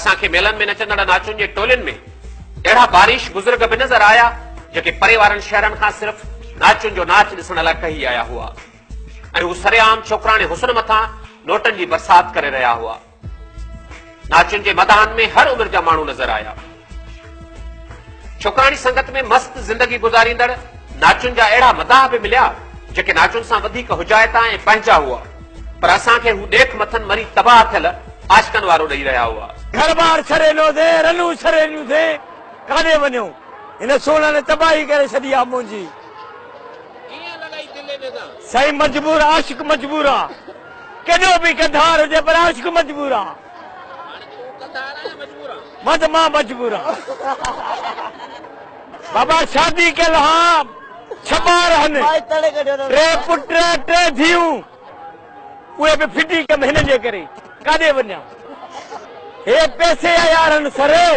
असांखे मेलनि में नचंदड़ नाचुनि जे टोलियुनि में अहिड़ा बारिश बुज़ुर्ग बि नज़र आया जेके परे वारनि शहरनि खां सिर्फ़ नाचुनि जो नाच ॾिसण लाइ कही आया हुआ ऐं हू सरेआम छोकिराणे हुस्न मथां नोटनि जी बरसात करे रहिया हुआ। नाचुनि जे मैदान में हर उमिरि जा माण्हू नज़र आया। छोकिराणी संगत में मस्त ज़िंदगी गुज़ारींदड़ नाचुनि जा अहिड़ा मदाह बि मिलिया जेके नाचुनि सां वधीक हुजाइता ऐं पंहिंजा हुआ, पर असांखे हू ॾेख मथनि मरी तबाह थियल आशिकनि वारो ॾेई रहिया हुआ। घर बार छड़ेनो थे रनू छड़ेनो थे काॾे वञो, हिन सोना ने तबाही करे छॾी आहे मुंहिंजी। सही मजबूर आशिक मजबूर आहे, केॾो बि कधार हुजे पर आशिक मजबूर आहे। मां मजबूर आहियां बाबा। शादी कयल हा 6 ॿार आहिनि, 3 पुट 3 धीअरूं, उहे बि फिटी कम हिन जे करे। काॾे वञा, हे पैसे यारनि सरे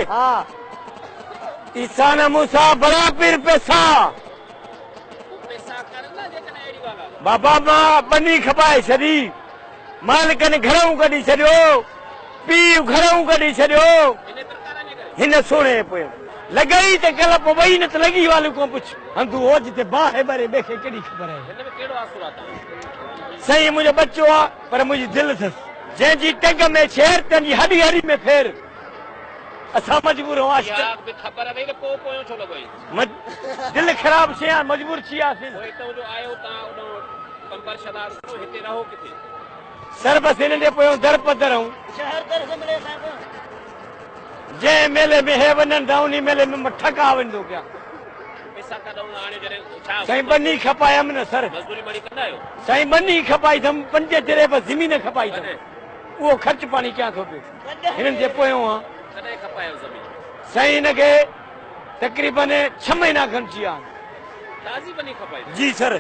ईसान मूंसां बड़ा पीर पैसा बाबा। मां बनी खपाए छॾी, मालिकनि घरों कढी छॾियो, पीउ घरों कढी छॾियो हिन सोणे पियो। लॻई त कल पोइ वई न त लॻी वाली को पुछ हंधु हो जिते बाहि भरे ॿिए खे कहिड़ी ख़बर आहे। सही मुंहिंजो बच्चो आहे पर मुंहिंजी दिलि अथसि, जंहिंजी टंग में छेर तंहिंजी हॾी हॾी में फेर। असां मजबूर हुआसीं, दिलि ख़राब शइ आहे, मजबूर थी वियासीं। सर बसि हिन जे पोयां दर पदर हूं जंहिं मेले में हे वञनि था उन मेले में ठका वेंदो पिया। साईं बनी खपायमि न सर, साईं बनी खपाई अथमि, 5 तिरे बसि ज़मीन खपाई अथमि, उहो ख़र्च पाणी कयां थो पियो हिननि जे पोयां आहे। साईं हिनखे तक़रीबन 6 महीना खनि थी विया। जी सर।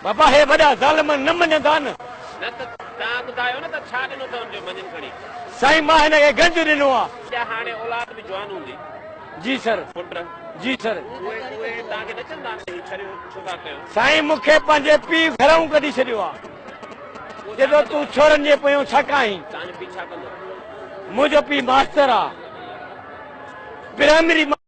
बाबा हे वॾा ज़ालिम न मञंदा न। साईं मां हिनखे गंज ॾिनो आहे। जी सर, जी सर। साईं मूंखे पंहिंजे पीउ घरों कढी छॾियो आहे। जॾहिं तूं छोरनि जे पोयां छा कहीं? मुंहिंजो पीउ मास्टर आहे, प्राइमरी